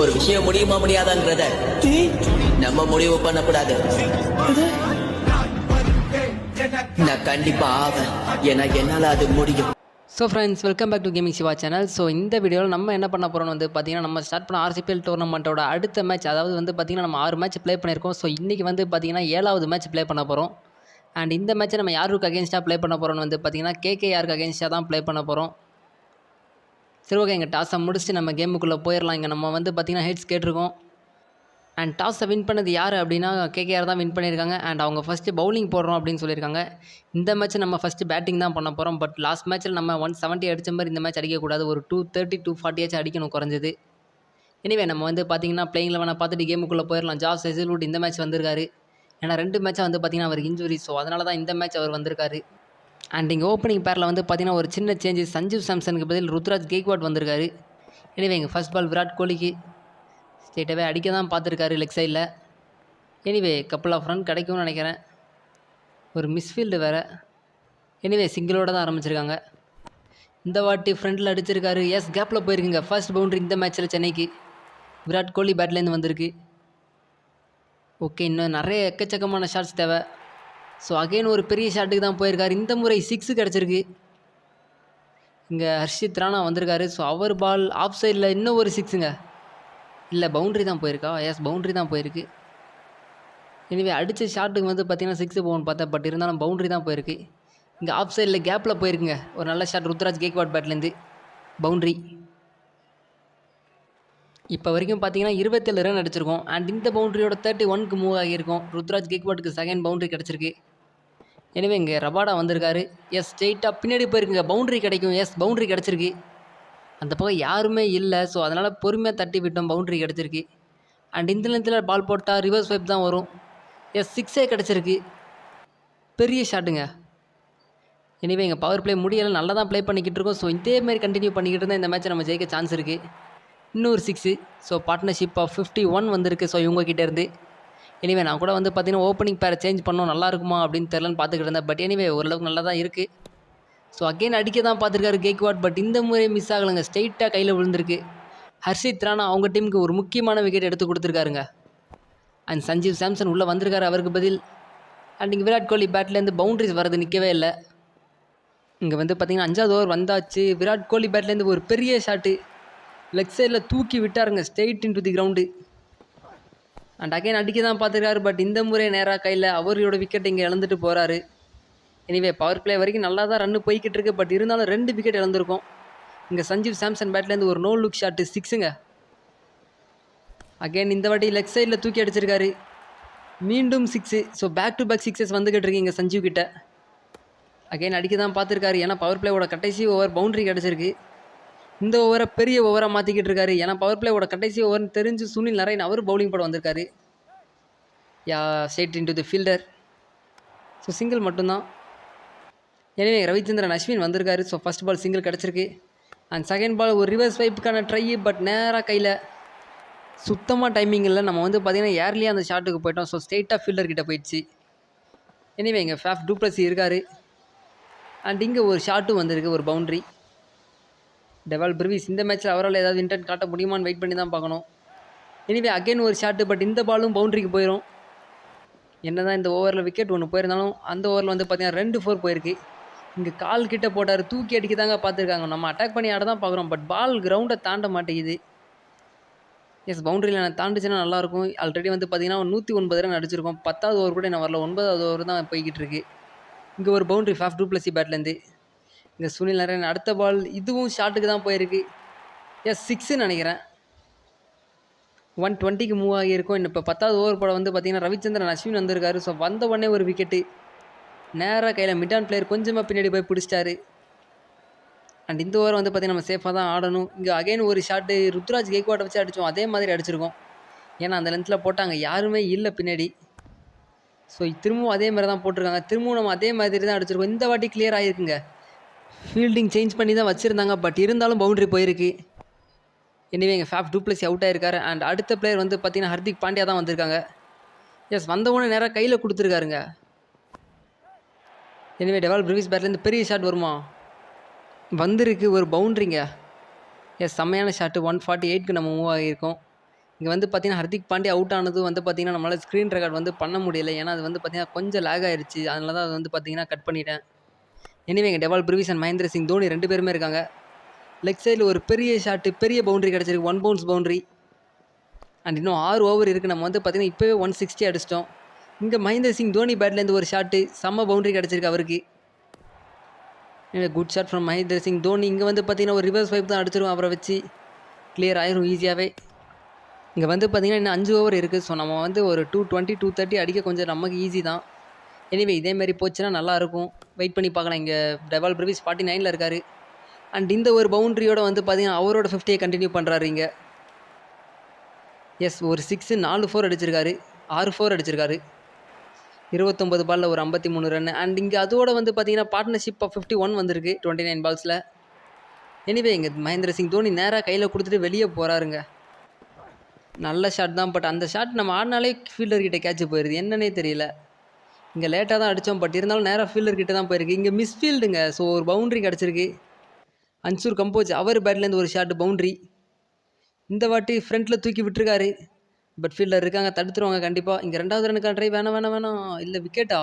ஒரு விஷயம் முடியுமா முடியாதான்றத நம்ம முடிவு பண்ணக்கூடாது. நான் கண்டிப்பா ஆவேன், ஏன்னா என்னால அது முடியும். So friends, welcome back to gaming Siva channel. ஸோ இந்த வீடியோவில் நம்ம என்ன பண்ண போகிறோம்னு வந்து பார்த்தீங்கன்னா, நம்ம ஸ்டார்ட் பண்ண ஆர்சிபிஎல் டோர்னமெண்ட்டோட அடுத்த மேட்ச், அதாவது வந்து பார்த்தீங்கன்னா நம்ம 6 மேட்ச் ப்ளே பண்ணியிருக்கோம். ஸோ இன்றைக்கி வந்து பார்த்தீங்கன்னா 7வது மேட்ச் ப்ளே பண்ண போகிறோம். அண்ட் இந்த மேட்ச்சை நம்ம யாருக்கு அகேன்ஸ்டாக ப்ளே பண்ண போகிறோம்னு வந்து பார்த்தீங்கன்னா கேகேஆருக்கு அகேன்ஸ்டாக தான் ப்ளே பண்ண போகிறோம். சரி, ஓகே, எங்கள் டாஸை முடிச்சுட்டு நம்ம கேமுக்குள்ளே போயிடலாம். இங்கே நம்ம வந்து பார்த்தீங்கன்னா ஹெட்ஸ் கேட்டிருக்கோம். அண்ட் டாஸை வின் பண்ணது யார் அப்படின்னா கேகேஆர் தான் வின் பண்ணியிருக்காங்க. அண்ட் அவங்க ஃபஸ்ட்டு பவுலிங் போடுறோம் அப்படின்னு சொல்லியிருக்காங்க. இந்த மேட்ச் நம்ம ஃபஸ்ட்டு பேட்டிங் தான் பண்ண போகிறோம். பட் லாஸ்ட் மேட்ச்சில் நம்ம 170 அடித்த மாதிரி இந்த மேட்ச் அடிக்கக்கூடாது. ஒரு 230 240 அடிக்கணும் குறைஞ்சது. எனிவே நம்ம வந்து பார்த்தீங்கன்னா பிளேயிங் 11 பார்த்துட்டு கேமுக்குள்ளே போயிடலாம். ஜாஸ் ஹெசில்வுட் இந்த மேட்ச் வந்திருக்காரு. ஏன்னா 2 மேட்சாக வந்து பார்த்தீங்கன்னா அவருக்கு இன்ஜுரி. ஸோ அதனால தான் இந்த மேட்ச் அவர் வந்திருக்காரு. அண்ட் இங்கே ஓப்பனிங் பேரில் வந்து பார்த்தீங்கன்னா ஒரு சின்ன சேஞ்சஸ். சஞ்சீவ் சாம்சனுக்கு பதில் ருத்ராஜ் கெய்க்வாட் வந்திருக்காரு. எனிவே எங்கள் ஃபர்ஸ்ட் பால் விராட் கோலிக்கு ஸ்ட்ரெயிட்டாகவே அடிக்க தான் பார்த்துருக்காரு லெக் சைடில். எனிவே கப்பல் ஆஃப் ரன் கிடைக்கும்னு நினைக்கிறேன். ஒரு மிஸ்ஃபீல்டு வேறு. எனிவே சிங்கிளோடு தான் ஆரம்பிச்சிருக்காங்க. இந்த வாட்டி ஃப்ரண்டில் அடிச்சிருக்காரு. எஸ், கேப்பில் போயிருக்குங்க. ஃபர்ஸ்ட் பவுண்டரி இந்த மேட்ச்சில் சென்னைக்கு. விராட் கோலி பேட்லேருந்து வந்திருக்கு. ஓகே, இன்னும் நிறைய எக்கச்சக்கமான ஷாட்ஸ் தேவை. ஸோ அகெயின் ஒரு பெரிய ஷாட்டுக்கு தான் போயிருக்காரு. இந்த முறை 6 கிடச்சிருக்கு. இங்கே ஹர்ஷித் ராணா வந்திருக்காரு. ஸோ அவர் பால் ஆஃப் சைடில் இன்னும் ஒரு 6ங்க. இல்லை, பவுண்ட்ரி தான் போயிருக்கா? எஸ், பவுண்ட்ரி தான் போயிருக்கு. எனிவே அடித்த ஷாட்டுக்கு வந்து பார்த்தீங்கன்னா 6 போகணும்னு பார்த்தேன். பட் இருந்தாலும் பவுண்ட்ரி தான் போயிருக்கு. இங்கே ஆஃப் சைடில் கேப்பில் போயிருக்குங்க. ஒரு நல்ல ஷாட் ருத்ராஜ் கெய்க்வாட் பேட்லேருந்து. பவுண்ட்ரி. இப்போ வரைக்கும் பார்த்தீங்கன்னா 27 ரன் அடிச்சிருக்கோம். அண்ட் இந்த பவுண்ட்ரியோட 31க்கு மூவ் ஆகியிருக்கோம். ருத்ராஜ் கெய்க்வாட்டுக்கு செகண்ட் பவுண்ட்ரி கிடச்சிருக்கு. எனவே இங்கே ரபாடா வந்திருக்காரு. எஸ், ஸ்ட்ரெயிட்டாக பின்னாடி போயிருக்குங்க. பவுண்ட்ரி கிடைக்கும். எஸ், பவுண்ட்ரி கிடச்சிருக்கு. அந்த பக்கம் யாருமே இல்லை. ஸோ அதனால் பொறுமையாக தட்டி விட்டோம். பவுண்ட்ரி கிடச்சிருக்கு. அண்ட் இந்த நேரத்தில் பால் போட்டால் ரிவர்ஸ் வைப் தான் வரும். எஸ், 6 கிடச்சிருக்கு. பெரிய ஷாட்டுங்க. எனிவே எங்கள் பவர் பிளே முடியலை. நல்லா தான் ப்ளே பண்ணிக்கிட்டு இருக்கோம். ஸோ இதேமாரி கண்டினியூ பண்ணிக்கிட்டு இருந்தால் இந்த மேட்ச்சை நம்ம ஜெயிக்க சான்ஸ் இருக்குது. இன்னொரு 6. ஸோ பார்ட்னர்ஷிப் ஆஃப் 51 வந்திருக்கு. ஸோ இவங்ககிட்டேருந்து. எனிவே நான் கூட வந்து பார்த்தீங்கன்னா ஓப்பனிங் பேரை சேஞ்ச் பண்ணோம், நல்லா இருக்குமா அப்படின்னு தெரிலன்னு பார்த்துக்கிட்டு இருந்தேன். பட் எனிவே ஓரளவுக்கு நல்லா தான் இருக்குது. ஸோ அகெயின் அடிக்க தான் பார்த்துருக்காரு கெய்க்வாட். பட் இந்த முறை மிஸ் ஆகலைங்க. ஸ்ட்ரெயிட்டாக கையில் விழுந்திருக்கு. ஹர்ஷித் ராணா அவங்க டீமுக்கு ஒரு முக்கியமான விக்கெட் எடுத்து கொடுத்துருக்காருங்க. அண்ட் சஞ்சீவ் சாம்சன் உள்ளே வந்திருக்காரு அவருக்கு பதில். அண்ட் இங்கே விராட் கோலி பேட்லேருந்து பவுண்ட்ரிஸ் வரது நிற்கவே இல்லை. இங்கே வந்து பார்த்தீங்கன்னா 5வது ஓவர் வந்தாச்சு. விராட் கோலி பேட்லேருந்து ஒரு பெரிய ஷாட்டு லெக் சைடில் தூக்கி விட்டாருங்க. Straight into the ground. And again அடிக்க தான் பார்த்துருக்காரு. பட் இந்த முறை நேராக கையில் அவரோட விக்கெட் இங்கே இழந்துட்டு போகிறாரு. எனிவே பவர் பிளே வரைக்கும் நல்லா தான் ரன்னு போய்கிட்டு இருக்கு. பட் இருந்தாலும் 2 விக்கெட் இழந்திருக்கும். இங்கே சஞ்சீவ் சாம்சன் பேட்லேருந்து ஒரு நோ லுக் ஷாட்டு 6ங்க. அகெயின் இந்த வாட்டி லெக் சைடில் தூக்கி அடிச்சிருக்காரு. மீண்டும் 6. So back to back 6s வந்துக்கிட்டு இருக்கு இங்கே சஞ்சீவ் கிட்ட. அகெயின் அடிக்க தான் பார்த்துருக்காரு. ஏன்னா பவர் பிளேவோட கடைசி ஓவர் பவுண்ட்ரி கிடச்சிருக்கு. இந்த ஓவரை பெரிய ஓவராக மாற்றிக்கிட்டு இருக்காரு. ஏன்னா பவர் பிளேவோட கடைசி ஓவர்னு தெரிஞ்சு சுனில் நரேன் அவர் பவுலிங் போட வந்திருக்காரு. Yeah, straight into the fielder. So single மட்டும்தான். எனவே ரவிச்சந்திரன் அஸ்வின் வந்திருக்காரு. ஸோ ஃபஸ்ட் பால் சிங்கிள் கிடச்சிருக்கு. அண்ட் செகண்ட் பால் ஒரு ரிவர்ஸ் வைப்புக்கான ட்ரை. பட் நேராக கையில் சுத்தமாக டைமிங் இல்லை. நம்ம வந்து பார்த்திங்கன்னா ஏர்லியாக அந்த ஷாட்டுக்கு போயிட்டோம். ஸோ ஸ்ட்ரெயிட்டாக ஃபீல்டர் கிட்ட போயிடுச்சு. எனிவே இங்கே ஃபேஃப் டூப்ளசி இருக்கார். அண்ட் இங்கே ஒரு ஷாட்டும் வந்திருக்கு, ஒரு பவுண்ட்ரி. டெவால் பிரிவிஸ் இந்த மேட்ச்சில் அவரால் ஏதாவது இன்டென்ட் காட்ட முடியுமான்னு வெயிட் பண்ணி தான் பார்க்கணும். எனிவே அகெயின் ஒரு ஷாட்டு. பட் இந்த பாலும் பவுண்ட்ரிக்கு போயிடும். என்ன தான் இந்த ஓவரில் விக்கெட் ஒன்று போயிருந்தாலும் அந்த ஓவரில் வந்து பார்த்திங்கன்னா 2 4 போயிருக்கு. இங்கே கால் கிட்ட போட்டார். தூக்கி அடிக்க தாங்க பார்த்துருக்காங்க. நம்ம அட்டாக் பண்ணி ஆட தான் பார்க்குறோம். பட் பால் கிரவுண்டை தாண்ட மாட்டேங்குது. எஸ், பவுண்டரியில் நான் தாண்டிச்சுன்னா நல்லாயிருக்கும். ஆல்ரெடி வந்து பார்த்திங்கன்னா 109 ரன் அடிச்சிருக்கோம். 10வது ஓவர் கூட நான் வரல. 9வது ஓவர் தான் போய்கிட்டு இருக்கு. இங்கே ஒரு பவுண்ட்ரி ஃபேஃப் டூப்ளசி பேட்லேருந்து. இங்கே சுனில் நரேன் அடுத்த பால் இதுவும் ஷாட்டுக்கு தான் போயிருக்கு. எஸ், 6ன்னு நினைக்கிறேன். 120க்கு மூவ் ஆகியிருக்கும். இப்போ 10வது ஓவர் போட வந்து பார்த்திங்கன்னா ரவிச்சந்திரன் அஸ்வின் வந்திருக்காரு. ஸோ வந்த உடனே ஒரு விக்கெட்டு. நேராக கையில் மிட் ஆன் பிளேயர் கொஞ்சமாக பின்னாடி போய் பிடிச்சிட்டாரு. அண்ட் இந்த ஓவர் வந்து பார்த்திங்கன்னா நம்ம சேஃபாக தான் ஆடணும். இங்கே அகைன் ஒரு ஷாட்டு ருத்ராஜ் கெய்க்வாட்டை வச்சு அடித்தோம். அதே மாதிரி அடிச்சிருக்கோம். ஏன்னா அந்த லென்த்தில் போட்டாங்க, யாருமே இல்லை பின்னாடி. ஸோ திரும்பவும் அதே மாதிரி தான் போட்டிருக்காங்க. திரும்பவும் நம்ம அதே மாதிரி தான் அடிச்சிருக்கோம். இந்த வாட்டி கிளியர் ஆகிருக்குங்க. ஃபீல்டிங் சேஞ்ச் பண்ணி தான் வச்சுருந்தாங்க. பட் இருந்தாலும் பவுண்ட்ரி போயிருக்கு. எனிவே எங்கள் ஃபேஃப் டூப்ளசி அவுட் ஆகிருக்காரு. அண்ட் அடுத்த பிளேயர் வந்து பார்த்திங்கன்னா ஹர்திக் பாண்டியா தான் வந்திருக்காங்க. எஸ், வந்தவொடனே நேராக கையில் கொடுத்துருக்காருங்க. எனிவே டெவால் பிரிவிஸ் பேட்லேருந்து பெரிய ஷாட் வருமா? வந்திருக்கு, ஒரு பவுண்ட்ரிங்க. எஸ், செம்மையான ஷாட்டு. 148க்கு நம்ம மூவ் ஆகியிருக்கோம். இங்கே வந்து பார்த்திங்கன்னா ஹர்திக் பாண்டியா அவுட் ஆனதும் வந்து பார்த்திங்கன்னா நம்மளால் ஸ்க்ரீன் ரெக்கார்ட் வந்து பண்ண முடியல. ஏன்னா அது வந்து பார்த்திங்கன்னா கொஞ்சம் லேக் ஆயிடுச்சு. அதனால தான் அது வந்து பார்த்திங்கன்னா கட் பண்ணிட்டேன். எனிவே இங்கே Dewald Brevis and Mahendra Singh Dhoni 2 பேருமே இருக்காங்க. லெக் சைடில் ஒரு பெரிய ஷாட்டு, பெரிய பவுண்டரி கிடச்சிருக்கு, 1 பவுன்ஸ் பவுண்டரி. அண்ட் இன்னும் 6 ஓவர் இருக்குது. நம்ம வந்து பார்த்திங்கன்னா இப்போவே 160 அடிச்சிட்டோம். இங்கே மகேந்திர சிங் தோனி பேட்லேருந்து ஒரு ஷாட்டு, செம்ம பவுண்டரி கிடச்சிருக்கு அவருக்கு. Good shot from Mahendra Singh Dhoni. இங்கே வந்து பார்த்திங்கன்னா ஒரு ரிவர்ஸ் வைப் தான் அடிச்சிருவோம், அவரை வச்சு கிளியர் ஆயிரும் ஈஸியாகவே. இங்கே வந்து பார்த்திங்கன்னா இன்னும் 5 ஓவர் இருக்குது. ஸோ நம்ம வந்து ஒரு 220 230 அடிக்க கொஞ்சம் நமக்கு ஈஸி தான். எனிவே இதேமாரி போச்சுன்னா நல்லாயிருக்கும். வெயிட் பண்ணி பார்க்கலாம். இங்கே டெவால் பிரவிஸ் 49ல் இருக்கார். அண்ட் இந்த ஒரு பவுண்ட்ரியோட வந்து பார்த்திங்கன்னா அவரோட 50யை கண்டினியூ பண்ணுறாரு இங்கே. எஸ், ஒரு 6 4 4 அடிச்சிருக்காரு, 6 4 அடிச்சிருக்காரு. 29 பாலில் ஒரு 53 ரன். அண்ட் இங்கே அதோட வந்து பார்த்திங்கன்னா பார்ட்னர்ஷிப் ஆஃப் 51 வந்திருக்கு 29 பால்ஸில். எனிவே இங்கே மகேந்திர சிங் தோனி நேராக கையில் கொடுத்துட்டு வெளியே போகிறாருங்க. நல்ல ஷாட் தான். பட் அந்த ஷாட் நம்ம ஆடினாலே ஃபீல்டர்கிட்ட கேட்ச் போயிடுது, என்னன்னே தெரியல. இங்கே லேட்டாக தான் அடித்தோம், பட் இருந்தாலும் நேராக ஃபீல்டர்கிட்ட தான் போயிருக்கு. இங்கே மிஸ்ஃபீல்டுங்க. ஸோ ஒரு பவுண்ட்ரி கிடச்சிருக்கு. அன்சூர் கம்போஸ் அவர் பேட்லேருந்து ஒரு ஷாட் பவுண்ட்ரி. இந்த வாட்டி ஃப்ரண்ட்டில் தூக்கி விட்டுருக்காரு. பட் ஃபீல்டர் இருக்காங்க, தடுத்துருவாங்க கண்டிப்பாக. இங்கே 2வது ரனுக்கான ட்ரை வேணாம். இல்லை விக்கெட்டா?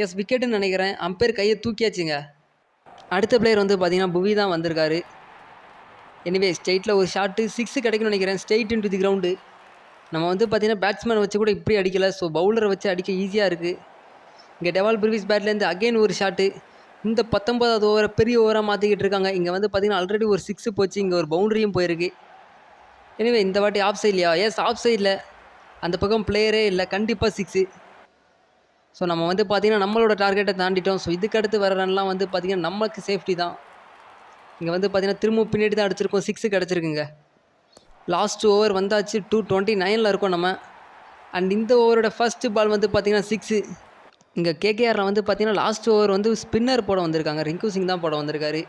எஸ், விக்கெட்டுன்னு நினைக்கிறேன். அம்பையர் கையை தூக்கியாச்சுங்க. அடுத்த பிளேயர் வந்து பார்த்திங்கன்னா புவி தான் வந்திருக்காரு. எனிவே ஸ்ட்ரெயிட்டில் ஒரு ஷாட்டு 6 கிடைக்கும்னு நினைக்கிறேன். Straight into the ground. நம்ம வந்து பார்த்திங்கன்னா பேட்ஸ்மேன் வச்சு கூட இப்படி அடிக்கலை. ஸோ பவுலரை வச்சு அடிக்க ஈஸியாக இருக்குது. இங்கே டெவால் பிரவிஸ் பேட்லேருந்து அகெயின் ஒரு ஷாட்டு. இந்த 19வது ஓவரை பெரிய ஓவராக மாற்றிக்கிட்டு இருக்காங்க. இங்கே வந்து பார்த்திங்கன்னா ஆல்ரெடி ஒரு 6 போச்சு, இங்கே ஒரு பவுண்டரியும் போயிருக்கு. எனிவே இந்த வாட்டி ஆஃப் சைட்லையா? எஸ், ஆஃப் சைடில். அந்த பக்கம் பிளேயரே இல்லை, கண்டிப்பாக 6. ஸோ நம்ம வந்து பார்த்திங்கன்னா நம்மளோட டார்கெட்டை தாண்டிட்டோம். ஸோ இதுக்கு அடுத்து வர ரன்லாம் வந்து பார்த்திங்கன்னா நமக்கு சேஃப்டி தான். இங்கே வந்து பார்த்திங்கன்னா திரும்ப பின்னாடி தான் அடிச்சிருக்கோம், 6 கிடச்சிருக்குங்க. லாஸ்ட் ஓவர் வந்தாச்சு, 229ல் இருக்கோம் நம்ம. அண்ட் இந்த ஓவரோட ஃபஸ்ட்டு பால் வந்து பார்த்திங்கன்னா 6. இங்கே கேகேஆரில் வந்து பார்த்திங்கன்னா லாஸ்ட் ஓவர் வந்து ஸ்பின்னர் போட வந்திருக்காங்க, ரிங்கு சிங் தான் போட வந்திருக்காரு.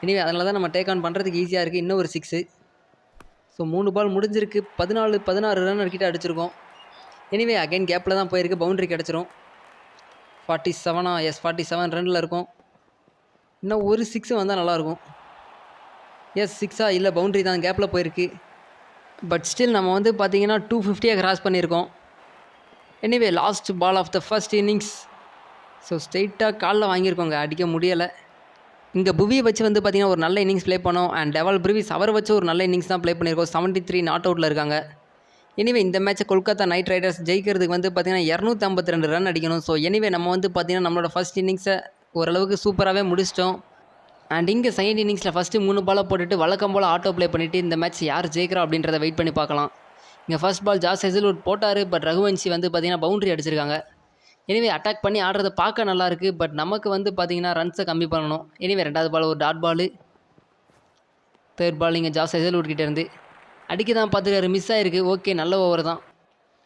எனிவே அதனால தான் நம்ம டேக் ஆன் பண்ணுறதுக்கு ஈஸியாக இருக்குது. இன்னும் ஒரு 6. ஸோ 3 பால் முடிஞ்சிருக்கு, 16 ரன் கிட்ட அடிச்சிருக்கோம். எனிவே அகைன் கேப்பில் தான் போயிருக்கு, பவுண்ட்ரி கிடச்சிரும். 47 எஸ் 47 ரனில் இருக்கும். இன்னும் ஒரு 6 வந்தால் நல்லாயிருக்கும். எஸ், 6 இல்லை பவுண்ட்ரி தான், கேப்பில் போயிருக்கு. பட் ஸ்டில் நம்ம வந்து பார்த்திங்கன்னா 250 கிராஸ் பண்ணியிருக்கோம். Anyway last ball of the first innings. So ஸ்ட்ரெயிட்டாக காலில் வாங்கியிருக்கோங்க, அடிக்க முடியலை. இங்கே புவியை வச்சு வந்து பார்த்திங்கன்னா ஒரு நல்ல இன்னிங்ஸ் ப்ளே பண்ணோம். அண்ட் டெவால் பிரவிஸ் அவரை வச்சு ஒரு நல்ல இன்னிங்ஸ் தான் ப்ளே பண்ணியிருக்கோம். 73 நாட் அவுட்டில் இருக்காங்க. எனிவே இந்த மேட்ச்சை கொல்கத்தா நைட் ரைடர்ஸ் ஜெயிக்கிறதுக்கு வந்து பார்த்திங்கன்னா 252 ரன் அடிக்கணும். ஸோ எனிவே நம்ம வந்து பார்த்திங்கன்னா நம்மளோட ஃபர்ஸ்ட் இன்னிங்ஸை ஓரளவுக்கு சூப்பராகவே முடிச்சிட்டோம். அண்ட் இங்கே செகண்ட் இன்னிங்ஸில் ஃபஸ்ட்டு 3 பாலை போட்டுட்டு வழக்கம் போல் ஆட்டோ ப்ளே பண்ணிவிட்டு இந்த மேட்ச் யார் ஜெயிக்கிறா அப்படின்றத வெயிட் பண்ணி பார்க்கலாம். இங்கே ஃபர்ஸ்ட் பால் ஜாஸ் ஹேசல்வுட் போட்டார். பட் ரகுவன்ஷி வந்து பார்த்திங்கன்னா பவுண்ட்ரி அடிச்சிருக்காங்க. எனிவே அட்டாக் பண்ணி ஆடுறத பார்க்க நல்லாயிருக்கு. பட் நமக்கு வந்து பார்த்திங்கன்னா ரன்ஸை கம்மி பண்ணணும். எனிவே 2வது பால் ஒரு டாட் பால். தேர்ட் பால் இங்கே ஜாஸ் ஹேசல்வுட் கிட்டேருந்து அடிக்க தான் பார்த்துருக்காரு, மிஸ் ஆகிருக்கு. ஓகே, நல்ல ஓவர் தான்.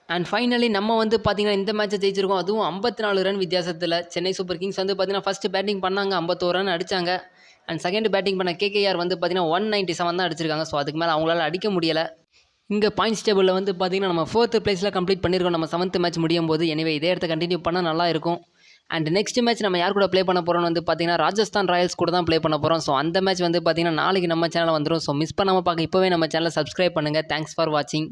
அண்ட் ஃபைனலி நம்ம வந்து பார்த்திங்கன்னா இந்த மேட்ச்சை ஜெயிச்சிருக்கோம். அதுவும் 54 ரன் வித்தியாசத்தில். சென்னை சூப்பர் கிங்ஸ் வந்து பார்த்திங்கன்னா ஃபஸ்ட்டு பேட்டிங் பண்ணாங்க, 51 ரன் அடித்தாங்க. அண்ட் செகண்ட் பேட்டிங் பண்ண கேகேஆர் வந்து பார்த்திங்கன்னா 197 தான் அடிச்சிருக்காங்க. ஸோ அதுக்கு மேலே அவங்களால அடிக்க முடியலை. இங்கே பாயிண்ட்ஸ் டேபிளில் வந்து பார்த்திங்கன்னா நம்ம 4th பிளேஸில் கம்ப்ளீட் பண்ணியிருக்கோம் நம்ம 7th மேட்ச் முடியும் போது. எனவே இதே இடத்த கண்டினியூ பண்ணால் நல்லா இருக்கும். அண்ட் நெக்ஸ்ட் மேட்ச் நம்ம யார் கூட ப்ளே பண்ண போகிறோம்னு வந்து பார்த்திங்கன்னா ராஜஸ்தான் ராயல்ஸ் கூட தான் ப்ளே பண்ண போகிறோம். ஸோ அந்த மேட்ச் வந்து பார்த்திங்கன்னா நாளைக்கு நம்ம சேனலில் வந்துடும். ஸோ மிஸ் பண்ணாமல் பார்க்க இப்போவே நம்ம சேனலை சப்ஸ்கிரைப் பண்ணுங்கள். தேங்க்ஸ் ஃபார் வாட்சிங்.